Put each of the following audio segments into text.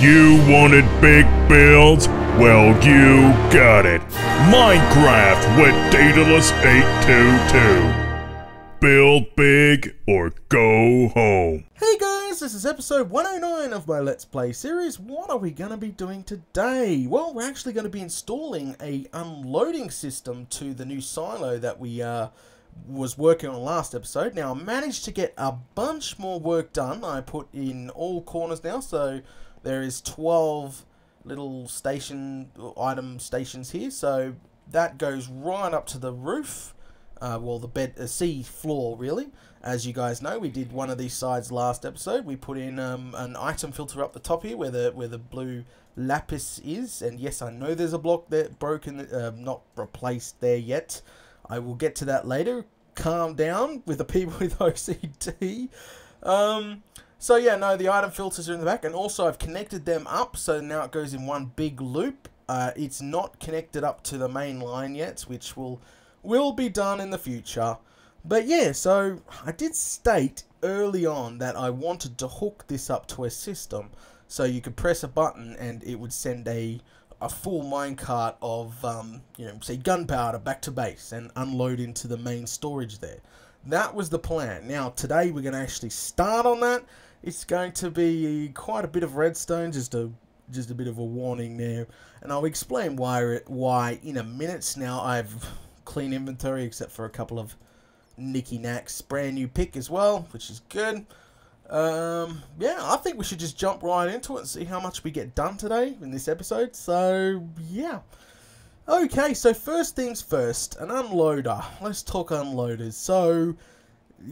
You wanted big builds? Well, you got it. Minecraft with Daedalus 822. Build big or go home. Hey guys, this is episode 109 of my Let's Play series. What are we going to be doing today? Well, we're actually going to be installing a unloading system to the new silo that we was working on last episode. Now, I managed to get a bunch more work done. I put in all corners now, so there is 12 little item stations here. So that goes right up to the roof. Well, the sea floor, really. As you guys know, we did one of these sides last episode. We put in an item filter up the top here where the blue lapis is. And yes, I know there's a block there broken, not replaced there yet. I will get to that later. Calm down with the people with OCD. So yeah, no, the item filters are in the back. And also I've connected them up, so now it goes in one big loop. It's not connected up to the main line yet, which will be done in the future. But yeah, so I did state early on that I wanted to hook this up to a system so you could press a button and it would send a full minecart of you know, say gunpowder back to base and unload into the main storage there. That was the plan. Now today we're going to actually start on that. It's going to be quite a bit of redstone, just a bit of a warning there, and I'll explain why in a minute. Now I've clean inventory except for a couple of nicky knacks. Brand new pick as well, which is good. Yeah, I think we should just jump right into it and see how much we get done today in this episode. So yeah, okay, so first things first, an unloader. Let's talk unloaders. So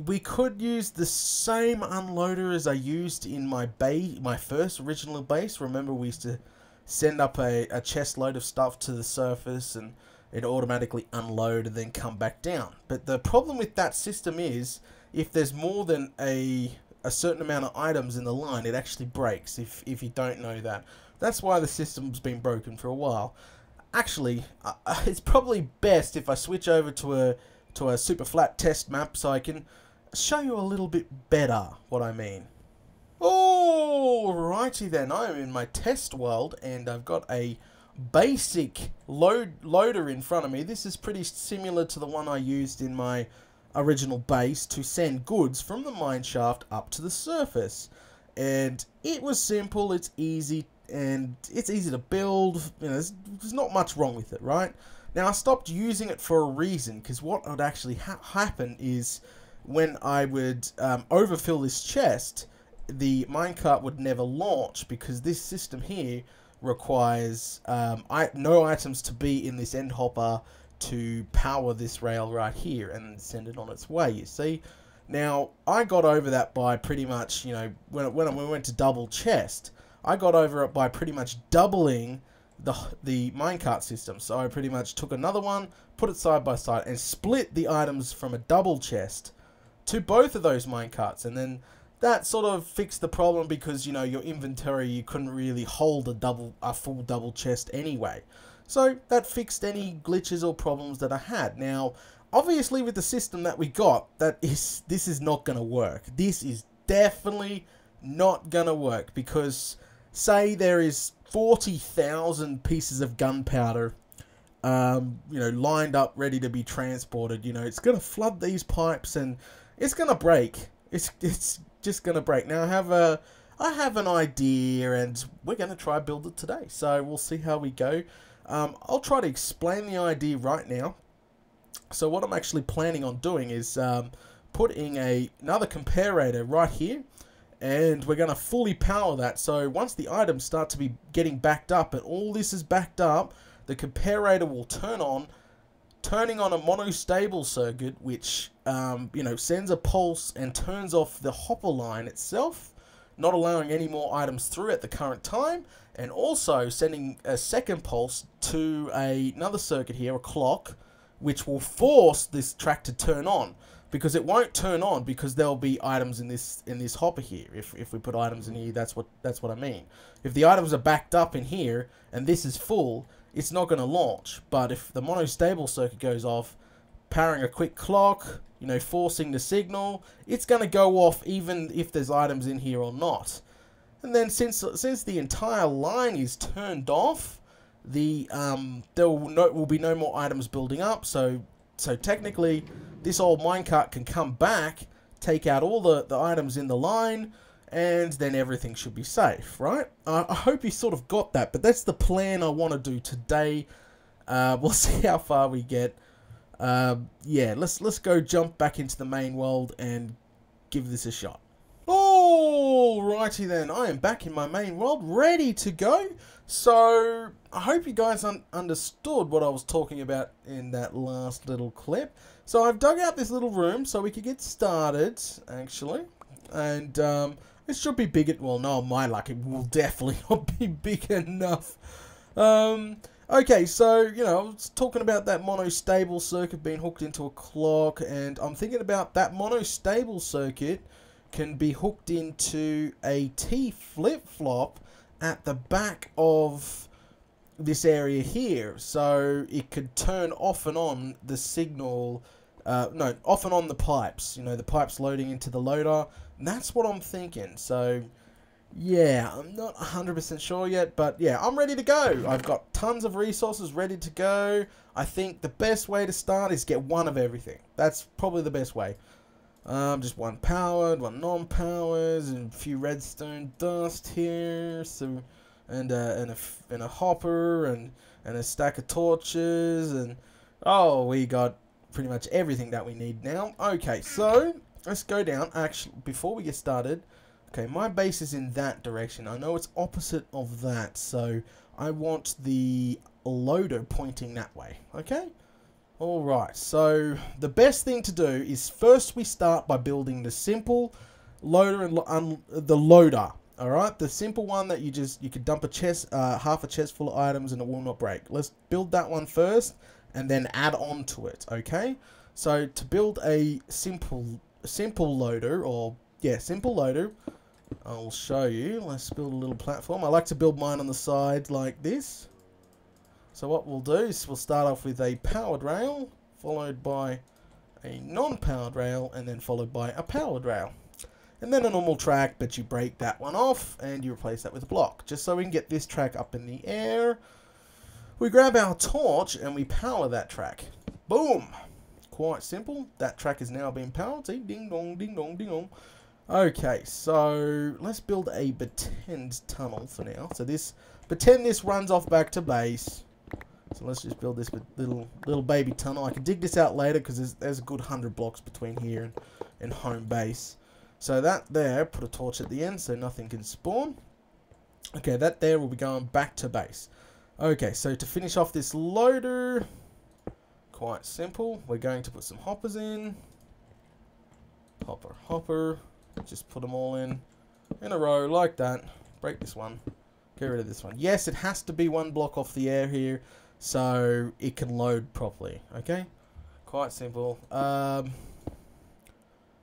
we could use the same unloader as I used in my first original base. Remember, we used to send up a chest load of stuff to the surface and it automatically unload and then come back down. But the problem with that system is if there's more than a certain amount of items in the line, it actually breaks if you don't know that. That's why the system's been broken for a while. Actually, it's probably best if I switch over to a super flat test map so I can show you a little bit better what I mean. Alrighty then, I am in my test world and I've got a basic loader in front of me. This is pretty similar to the one I used in my original base to send goods from the mine shaft up to the surface. And it was simple, it's easy, and it's easy to build. You know, there's not much wrong with it, right? Now I stopped using it for a reason, because what would actually happen is when I would overfill this chest, the minecart would never launch because this system here requires no items to be in this end hopper to power this rail right here and send it on its way, you see. Now I got over that by pretty much, you know, when we went to double chest, I got over it by pretty much doubling the minecart system. So I pretty much took another one, put it side by side and split the items from a double chest to both of those minecarts, and then that sort of fixed the problem because, you know, your inventory, you couldn't really hold a full double chest anyway. So that fixed any glitches or problems that I had. Now, obviously with the system that we got, this is not going to work. This is definitely not going to work because say there is 40,000 pieces of gunpowder you know, lined up ready to be transported. You know, it's going to flood these pipes and it's going to break. It's just going to break. Now I have an idea and we're going to try build it today. So we'll see how we go. I'll try to explain the idea right now. So what I'm actually planning on doing is putting another comparator right here, and we're going to fully power that. So once the items start to be getting backed up and all this is backed up, the comparator will turning on a monostable circuit, which you know, sends a pulse and turns off the hopper line itself, not allowing any more items through at the current time, and also sending a second pulse to another circuit here, a clock, which will force this track to turn on, because it won't turn on because there'll be items in this hopper here. If we put items in here, that's what I mean. If the items are backed up in here and this is full, it's not going to launch. But if the monostable circuit goes off, powering a quick clock, you know, forcing the signal, it's going to go off even if there's items in here or not. And then since the entire line is turned off, there will be no more items building up. So technically, this old minecart can come back, take out all the items in the line, and then everything should be safe, right? I hope you sort of got that, but that's the plan I want to do today. We'll see how far we get. Yeah, let's go jump back into the main world and give this a shot. Alrighty then, I am back in my main world, ready to go. So, I hope you guys understood what I was talking about in that last little clip. So, I've dug out this little room so we could get started, actually. And, it should be big, well, no, my luck, it will definitely not be big enough. Okay, so, you know, I was talking about that monostable circuit being hooked into a clock, and I'm thinking about that monostable circuit can be hooked into a T flip-flop at the back of this area here, so it could turn off and on the signal, no, off and on the pipes, you know, the pipes loading into the loader. And that's what I'm thinking. So yeah, I'm not 100% sure yet, but yeah, I'm ready to go. I've got tons of resources ready to go. I think the best way to start is get one of everything. That's probably the best way. Just one powered, one non-powered, and a few redstone dust here, so, and a hopper, and a stack of torches, and oh, we got pretty much everything that we need now. Okay, so let's go down. Actually, before we get started, okay, my base is in that direction. I know it's opposite of that, so I want the loader pointing that way. Okay. Alright, so the best thing to do is first we start by building the simple loader and the loader. Alright, the simple one that you could dump a chest, half a chest full of items and it will not break. Let's build that one first and then add on to it, okay? So to build a simple loader, or yeah, simple loader, I'll show you. Let's build a little platform. I like to build mine on the side like this. So what we'll do is we'll start off with a powered rail, followed by a non-powered rail, and then followed by a powered rail. And then a normal track, but you break that one off, and you replace that with a block. Just so we can get this track up in the air, we grab our torch, and we power that track. Boom! Quite simple. That track is now being powered. See? Ding dong, ding dong, ding dong. Okay, so let's build a pretend tunnel for now. So pretend this runs off back to base. So let's just build this little baby tunnel. I can dig this out later because there's a good 100 blocks between here and home base. So that there, put a torch at the end so nothing can spawn. Okay, that there will be going back to base. Okay, so to finish off this loader, quite simple. We're going to put some hoppers in. Hopper, hopper. Just put them all in a row like that. Break this one. Get rid of this one. Yes, it has to be one block off the air here, so it can load properly. Okay, quite simple. And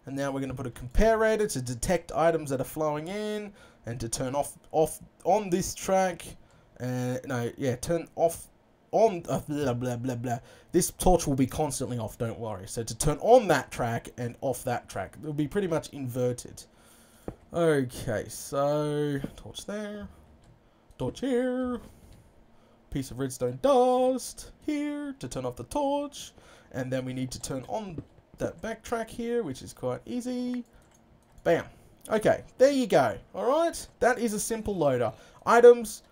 now we're going to put a comparator to detect items that are flowing in, and to turn off on this track. No, yeah, turn off on blah blah blah blah. This torch will be constantly off. Don't worry. So to turn on that track and off that track, it will be pretty much inverted. Okay, so torch there. Torch here, piece of redstone dust here to turn off the torch, and then we need to turn on that backtrack here, which is quite easy. Bam. Okay, there you go. Alright, that is a simple loader. Items,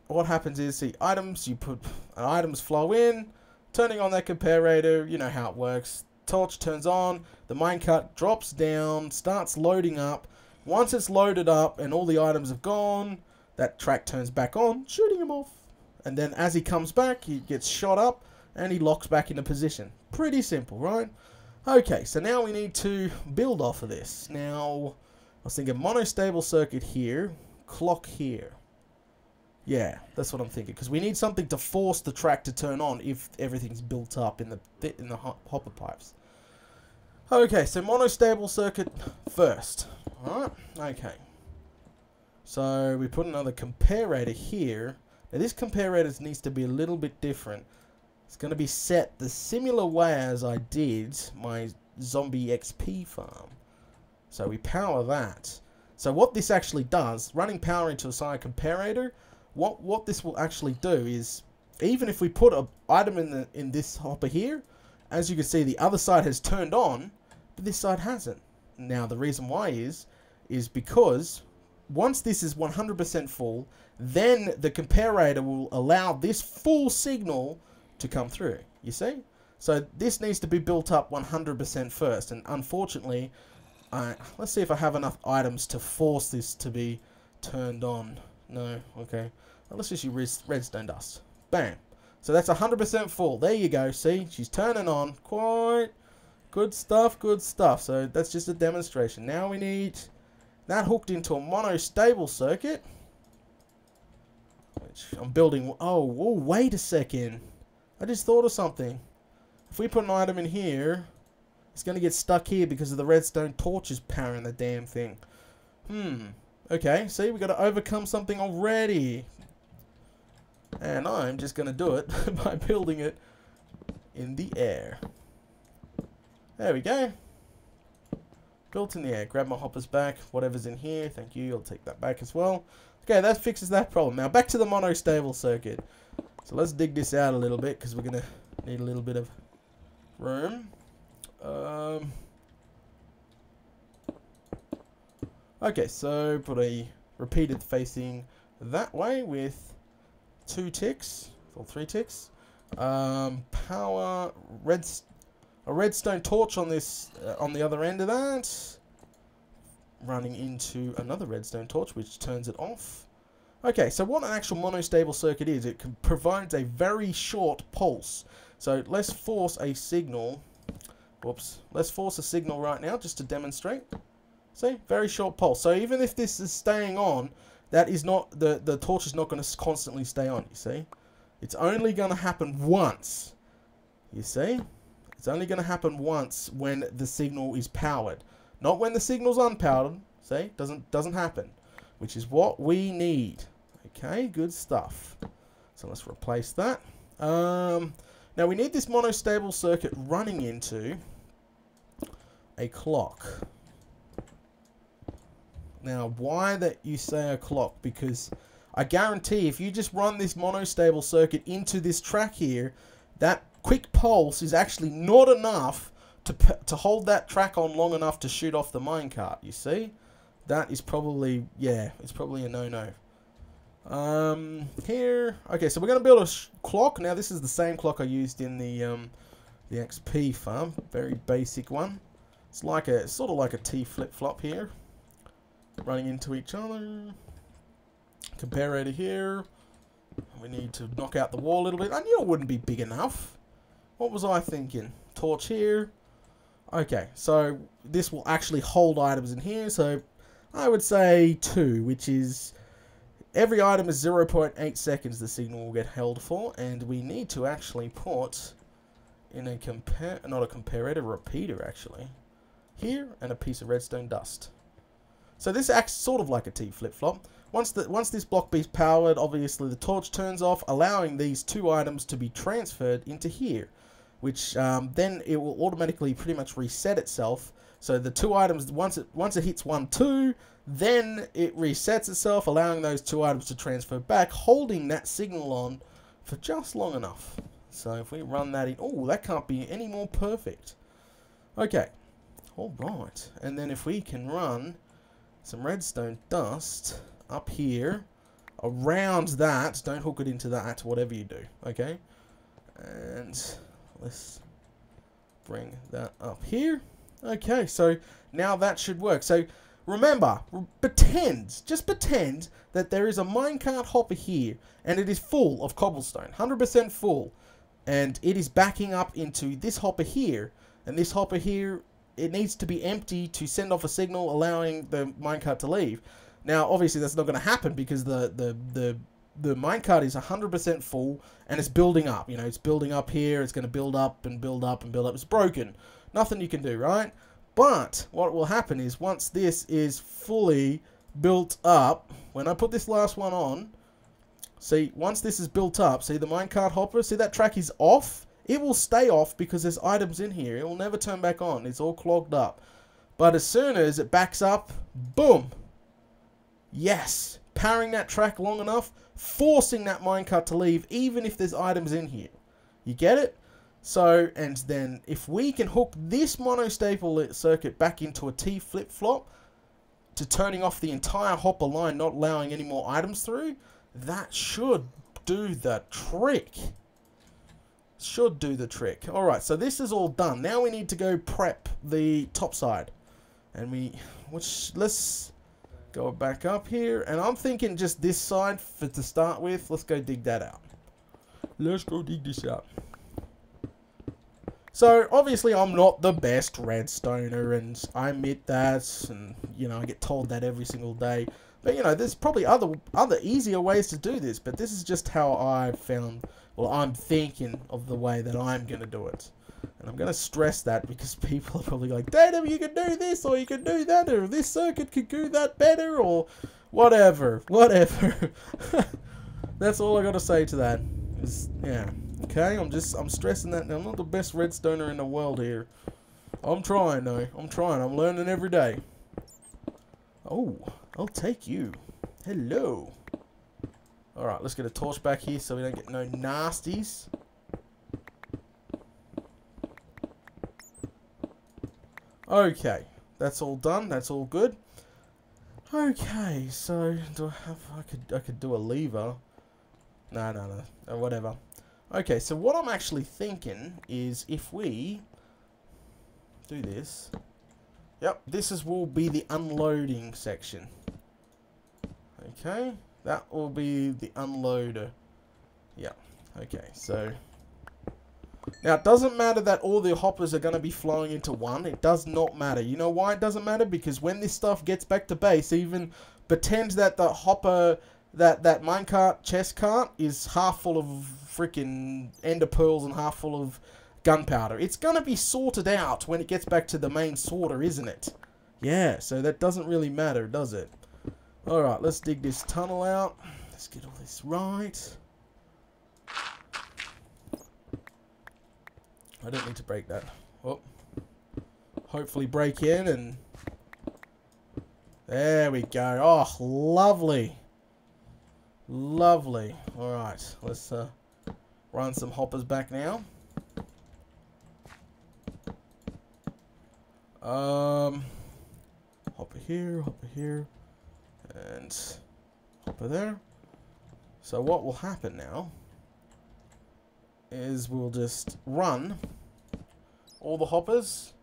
what happens is, see, items, you put items flow in, turning on that comparator, you know how it works. Torch turns on, the minecart drops down, starts loading up. Once it's loaded up and all the items have gone, that track turns back on, shooting him off. And then as he comes back, he gets shot up and he locks back into position. Pretty simple, right? Okay, so now we need to build off of this. Now, I was thinking monostable circuit here, clock here. Yeah, that's what I'm thinking, because we need something to force the track to turn on if everything's built up in the hopper pipes. Okay, so monostable circuit first. Alright, okay. So we put another comparator here. Now this comparator needs to be a little bit different. It's going to be set the similar way as I did my zombie XP farm. So we power that. So what this actually does, running power into a side comparator, what this will actually do is, even if we put an item in this hopper here, as you can see, the other side has turned on, but this side hasn't. Now the reason why is because once this is 100% full, then the comparator will allow this full signal to come through. You see? So this needs to be built up 100% first, and unfortunately, let's see if I have enough items to force this to be turned on. No, okay. Well, let's just use redstone dust. Bam. So that's 100% full. There you go. See, she's turning on. Quite good stuff, good stuff. So that's just a demonstration. Now we need that hooked into a monostable circuit, which I'm building. Oh, wait a second. I just thought of something. If we put an item in here, it's going to get stuck here because of the redstone torches powering the damn thing. Okay, see, we've got to overcome something already. And I'm just going to do it by building it in the air. There we go. Built in the air. Grab my hoppers back. Whatever's in here, thank you. I'll take that back as well. Okay, that fixes that problem. Now back to the monostable circuit. So let's dig this out a little bit because we're going to need a little bit of room. Okay, so put a repeated facing that way with 2 ticks or 3 ticks. Power a redstone torch on this on the other end of that, running into another redstone torch which turns it off. Okay, so what an actual monostable circuit is, it provides a very short pulse. So let's force a signal. Whoops. Let's force a signal right now just to demonstrate. See, very short pulse. So even if this is staying on, that is not the torch is not going to constantly stay on. You see, it's only going to happen once. You see, it's only going to happen once when the signal is powered, not when the signal's unpowered. See, doesn't happen, which is what we need. Okay, good stuff. So let's replace that. Now we need this monostable circuit running into a clock. Now, why that you say a clock? Because I guarantee if you just run this monostable circuit into this track here, that quick pulse is actually not enough to hold that track on long enough to shoot off the minecart. You see, that is probably, yeah, it's probably a no-no. Here, okay, so we're going to build a clock. Now this is the same clock I used in the XP farm, very basic one. It's like a sort of like a T flip-flop here, running into each other. Comparator here. We need to knock out the wall a little bit. I knew it wouldn't be big enough. What was I thinking? Torch here. Okay, so this will actually hold items in here. So I would say 2, which is every item is 0.8 seconds the signal will get held for, and we need to actually put in a not a comparator, a repeater actually. Here, and a piece of redstone dust. So this acts sort of like a T flip-flop. Once this block is powered, obviously the torch turns off, allowing these 2 items to be transferred into here, which then it will automatically pretty much reset itself. So the 2 items, once it hits 1, 2, then it resets itself, allowing those 2 items to transfer back, holding that signal on for just long enough. So if we run that in, oh, that can't be any more perfect. Okay, all right, and then if we can run some redstone dust up here around that, don't hook it into that, whatever you do, okay? And let's bring that up here. Okay, so now that should work. So remember, just pretend that there is a minecart hopper here and it is full of cobblestone, 100% full, and it is backing up into this hopper here, and this hopper here, it needs to be empty to send off a signal allowing the minecart to leave. Now, obviously, that's not going to happen because the minecart is 100% full and it's building up. You know, it's building up here. It's going to build up and build up and build up. It's broken. Nothing you can do, right? But what will happen is once this is fully built up, when I put this last one on, see, once this is built up, see the minecart hopper, see that track is off? It will stay off because there's items in here. It will never turn back on. It's all clogged up. But as soon as it backs up, boom, Yes, powering that track long enough, forcing that minecart to leave, even if there's items in here. You get it? So, and then if we can hook this monostable circuit back into a T flip-flop to turning off the entire hopper line, not allowing any more items through, that should do the trick. Should do the trick. Alright, so this is all done. Now we need to go prep the top side. And let's go back up here. And I'm thinking just this side to start with. Let's go dig that out. Let's go dig this out. So, obviously, I'm not the best redstoner, and I admit that, and, you know, I get told that every single day. But, you know, there's probably other easier ways to do this, but this is just how I found, well, I'm thinking of the way that I'm going to do it. And I'm going to stress that because people are probably like, Data, you can do this, or you can do that, or this circuit could do that better, or whatever. That's all I got to say to that. Yeah. Okay, I'm stressing that. I'm not the best redstoner in the world here. I'm trying, though. I'm trying. I'm learning every day. Oh, I'll take you. Hello. Alright, let's get a torch back here so we don't get no nasties. Okay, that's all done. That's all good. Okay, so do I have? I could do a lever. No. Whatever. Okay, so what I'm actually thinking is if we do this. Yep, will be the unloading section. Okay, that will be the unloader. Yeah. Okay, so now it doesn't matter that all the hoppers are going to be flowing into one. It does not matter. You know why it doesn't matter? Because when this stuff gets back to base, even pretends that the hopper, that minecart, chest cart is half full of freaking ender pearls and half full of gunpowder. It's going to be sorted out when it gets back to the main sorter, isn't it? Yeah, so that doesn't really matter, does it? Alright, let's dig this tunnel out. Let's get all this right. I don't need to break that. Oh. Hopefully break in and... There we go. Oh, lovely. Lovely. Alright, let's run some hoppers back now. Hopper here, and hopper there. So what will happen now is we'll just run all the hoppers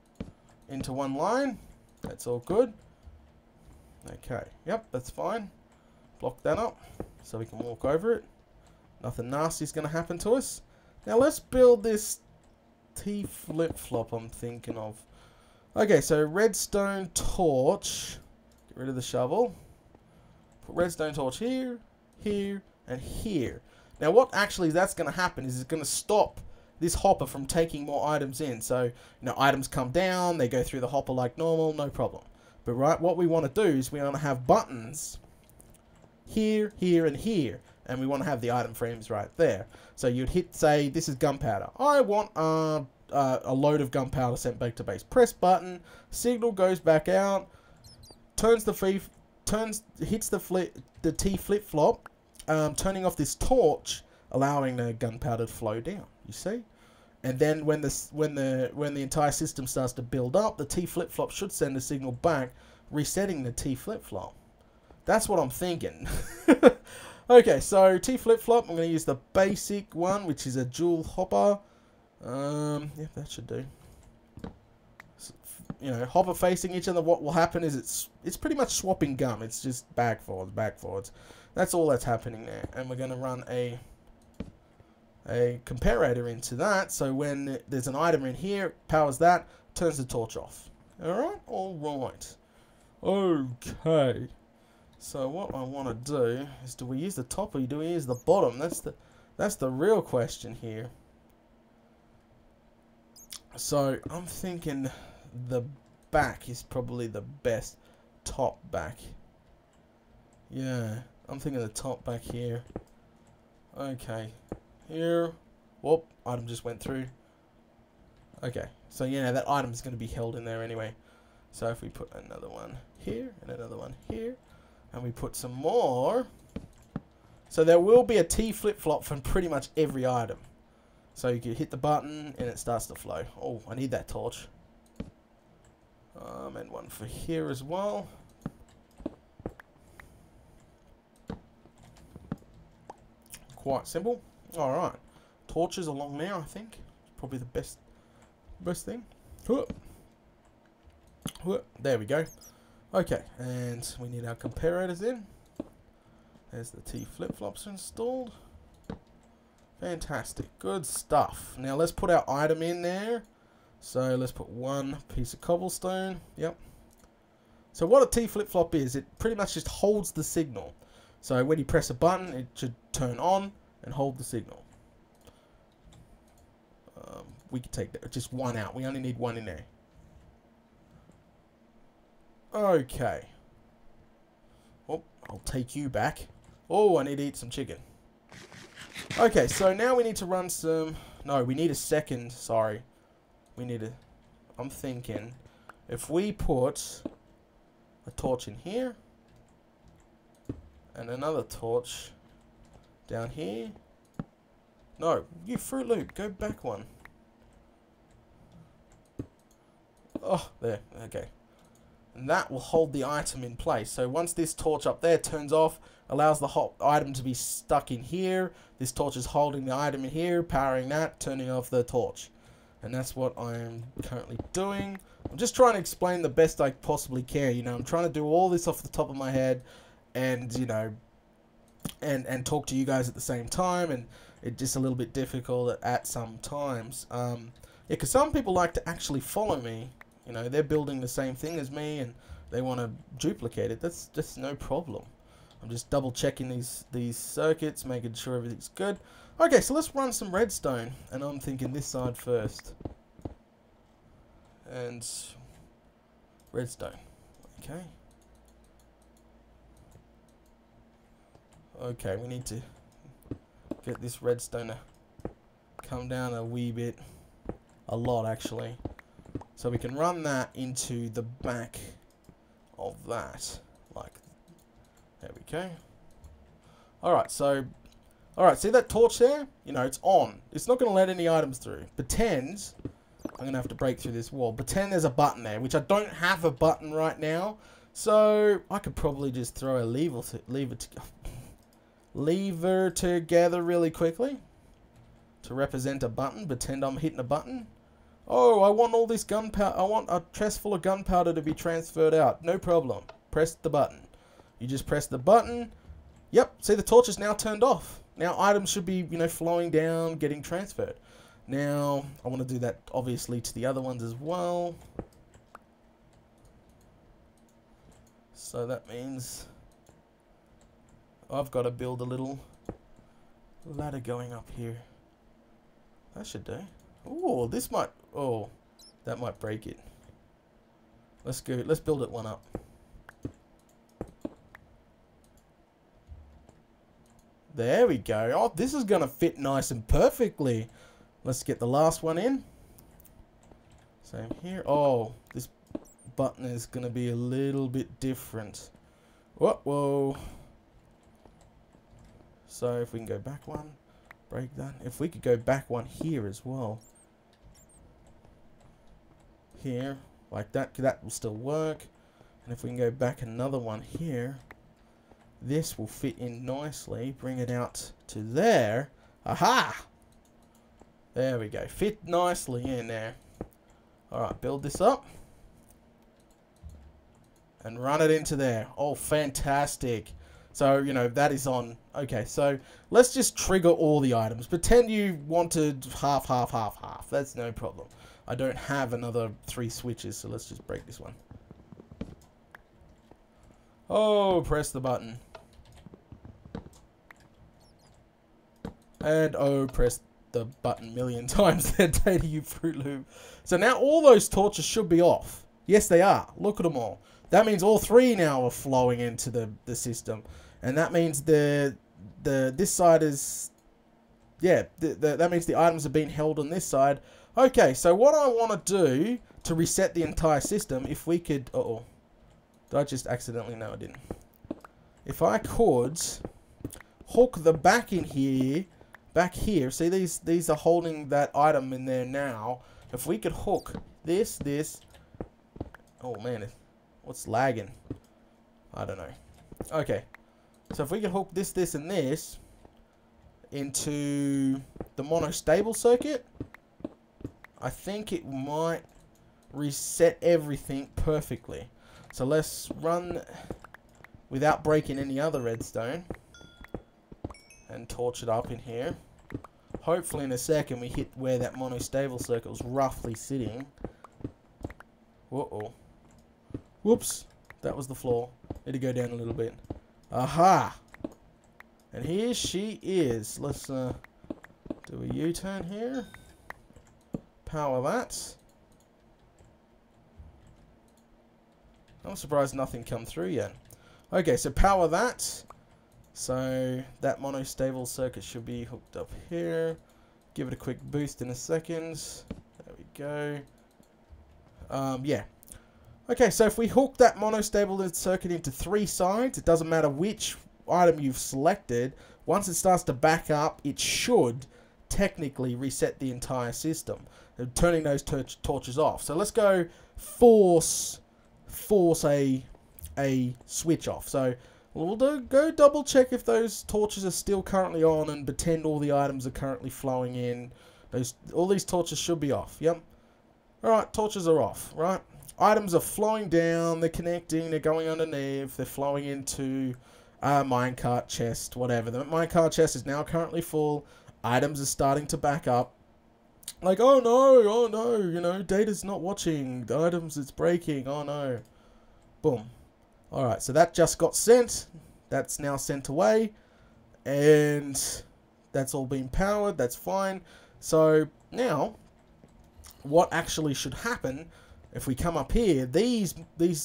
into one line. That's all good. Okay, yep, that's fine. Block that up so we can walk over it. Nothing nasty is going to happen to us. Now let's build this T flip-flop I'm thinking of. Okay, so redstone torch. Get rid of the shovel. Put redstone torch here, here, and here. Now what actually that's going to happen is it's going to stop this hopper from taking more items in. So, you know, items come down, they go through the hopper like normal, no problem. But right, what we want to do is we want to have buttons here, here, and here. And we want to have the item frames right there. So you'd hit, say, this is gunpowder. I want a load of gunpowder sent back to base. Press button, signal goes back out, hits the T flip flop, turning off this torch, allowing the gunpowder to flow down. You see, and then when the entire system starts to build up, the T flip flop should send a signal back, resetting the T flip flop. That's what I'm thinking. Okay, so T flip flop. I'm going to use the basic one, which is a dual hopper. Yeah, that should do. So, you know, hopper facing each other. What will happen is it's pretty much swapping gum. It's just back forwards. That's all that's happening there. And we're going to run a comparator into that. So when there's an item in here, it powers that, turns the torch off. All right. Okay. So what I want to do is, do we use the top or do we use the bottom? That's the real question here. So I'm thinking the back is probably the best. Top back. Yeah, I'm thinking the top back here. Okay, here. Whoop, item just went through. Okay, so yeah, that item is going to be held in there anyway. So if we put another one here and another one here. And we put some more. So there will be a T flip-flop from pretty much every item. So you can hit the button and it starts to flow. Oh, I need that torch. And one for here as well. Quite simple. Alright. Torches along there, I think. Probably the best thing. There we go. Okay, and we need our comparators in. There's the T flip-flops installed. Fantastic. Good stuff. Now let's put our item in there. So let's put one piece of cobblestone. Yep. So what a T flip-flop is, it pretty much just holds the signal. So when you press a button, it should turn on and hold the signal. We can take just one out. We only need one in there. Okay. Oh, I'll take you back. Oh, I need to eat some chicken. Okay, so now we need to run some... No, we need a second. Sorry. We need a... I'm thinking... If we put a torch in here... And another torch down here... No, you Fruit Loop. Go back one. Oh, there. Okay. And that will hold the item in place. So once this torch up there turns off, allows the whole item to be stuck in here. This torch is holding the item in here, powering that, turning off the torch. And that's what I'm currently doing. I'm just trying to explain the best I possibly can. You know, I'm trying to do all this off the top of my head and, you know, and talk to you guys at the same time. And it's just a little bit difficult at some times. Yeah, because some people like to actually follow me. You know, they're building the same thing as me and they want to duplicate it. That's just no problem. I'm just double checking these circuits, making sure everything's good. Okay, so let's run some redstone. And I'm thinking this side first. And redstone. Okay. Okay, we need to get this redstone to come down a wee bit. A lot, actually. So we can run that into the back of that. Like, there we go. Alright, so... Alright, see that torch there? You know, it's on. It's not going to let any items through. Pretend... I'm going to have to break through this wall. Pretend there's a button there, which I don't have a button right now. So, I could probably just throw a lever together really quickly. To represent a button. Pretend I'm hitting a button. Oh, I want all this gunpowder. I want a chest full of gunpowder to be transferred out. No problem. Press the button. You just press the button. Yep. See, the torch is now turned off. Now items should be, you know, flowing down, getting transferred. Now, I want to do that, obviously, to the other ones as well. So that means I've got to build a little ladder going up here. That should do. Oh, this might... Oh, that might break it. Let's go. Let's build it one up. There we go. Oh, this is going to fit nice and perfectly. Let's get the last one in. Same here. Oh, this button is going to be a little bit different. Whoa, whoa. So if we can go back one, break that. If we could go back one here as well. Here, like that will still work. And if we can go back another one here, this will fit in nicely. Bring it out to there. Aha! There we go. Fit nicely in there. Alright, build this up. And run it into there. Oh, fantastic. So, you know, that is on. Okay, so let's just trigger all the items. Pretend you wanted half, half, half, half. That's no problem. I don't have another 3 switches, so let's just break this one. Oh, press the button. And oh, press the button a million times there, Data, you Fruit Loop. So now all those torches should be off. Yes, they are. Look at them all. That means all 3 now are flowing into the system. And that means this side is... Yeah, that means the items are being held on this side. Okay, so what I want to do to reset the entire system, if we could... Uh-oh. Did I just accidentally... No, I didn't. if I could hook the back in here, back here. See, these are holding that item in there now. If we could hook this. Oh man, what's lagging? I don't know. Okay, so if we could hook this, and this into the monostable circuit, I think it might reset everything perfectly. So let's run without breaking any other redstone and torch it up in here. Hopefully in a second we hit where that monostable circuit was roughly sitting. Uh-oh. Whoops. That was the floor. Need to go down a little bit. Aha! And here she is. Let's do a U-turn here. Power that. I'm surprised nothing come through yet. Okay, so power that. So that monostable circuit should be hooked up here. Give it a quick boost in a second. There we go. Yeah. Okay, so if we hook that monostable circuit into 3 sides, it doesn't matter which item you've selected. Once it starts to back up, it should technically reset the entire system, turning those torches off. So let's go force a switch off. So we'll go double check if those torches are still currently on and pretend all the items are currently flowing in. All these torches should be off. Yep. Alright, torches are off. Right. Items are flowing down, they're connecting, they're going underneath, they're flowing into a minecart chest, whatever. The minecart chest is now currently full. Items are starting to back up. Like, oh no, you know, data's not watching. The items, it's breaking, oh no. Boom. Alright, so that just got sent. That's now sent away. And that's all been powered, that's fine. So, now, what actually should happen, if we come up here, these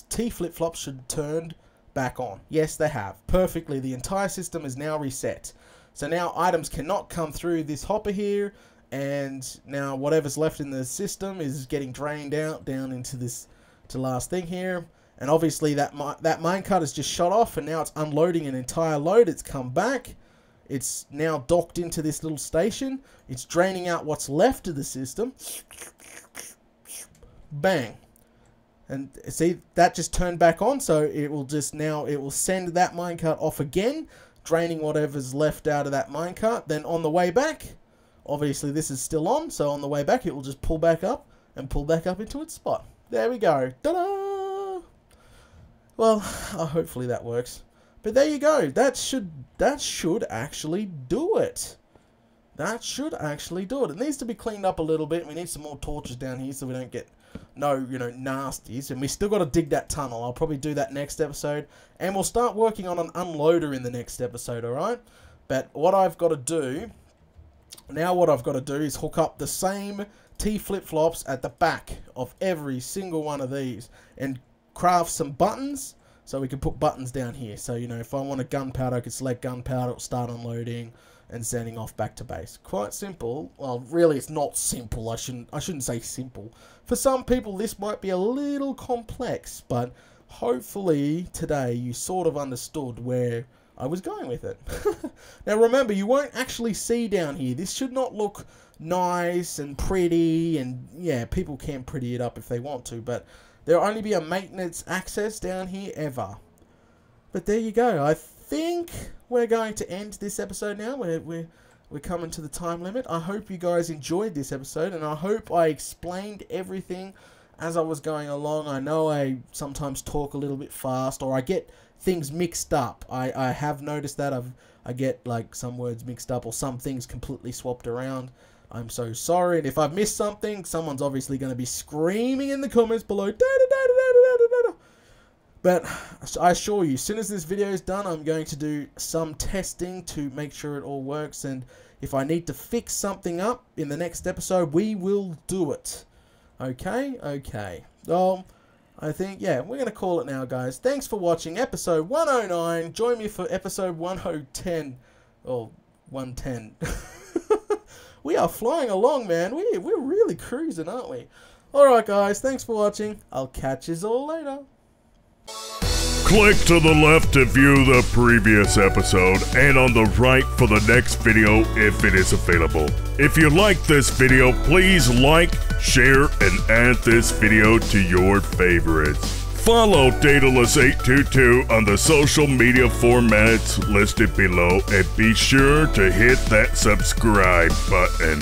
T flip-flops should turn back on. Yes, they have. Perfectly. The entire system is now reset. So now items cannot come through this hopper here, and now whatever's left in the system is getting drained out down into this last thing here. And obviously that minecart is just shut off, and now it's unloading an entire load. It's come back. It's now docked into this little station. It's draining out what's left of the system. Bang. And see, that just turned back on, so it will just now, it will send that minecart off again, draining whatever's left out of that minecart. Then on the way back, obviously this is still on, so on the way back it will just pull back up and pull back up into its spot. There we go. Ta-da! Well, hopefully that works. But there you go. That should actually do it. That should actually do it. It needs to be cleaned up a little bit. We need some more torches down here so we don't get nasties. And we still got to dig that tunnel. I'll probably do that next episode. And we'll start working on an unloader in the next episode, alright? But what I've got to do, is hook up the same T flip-flops at the back of every single one of these. And craft some buttons, so we can put buttons down here. So, you know, if I want a gunpowder, I can select gunpowder, it'll start unloading and sending off back to base. Quite simple. Well, really, it's not simple. I shouldn't say simple. For some people, this might be a little complex, but hopefully today you sort of understood where I was going with it. Now, remember, you won't actually see down here. This should not look nice and pretty, and yeah, people can pretty it up if they want to, but there'll only be a maintenance access down here ever. But there you go. I think we're going to end this episode now. We're coming to the time limit. I hope you guys enjoyed this episode, and I hope I explained everything as I was going along. I know I sometimes talk a little bit fast, or I get things mixed up. I have noticed that I get like some words mixed up, or some things completely swapped around. I'm so sorry, and if I've missed something, someone's obviously going to be screaming in the comments below. But I assure you, as soon as this video is done, I'm going to do some testing to make sure it all works. And if I need to fix something up in the next episode, we will do it. Okay? Okay. Well, I think, yeah, we're going to call it now, guys. Thanks for watching episode 109. Join me for episode 1010. Or 110. We are flying along, man. We're really cruising, aren't we? Alright, guys. Thanks for watching. I'll catch you all later. Click to the left to view the previous episode, and on the right for the next video if it is available. If you like this video, please like, share, and add this video to your favorites. Follow Daedalus822 on the social media formats listed below, and be sure to hit that subscribe button.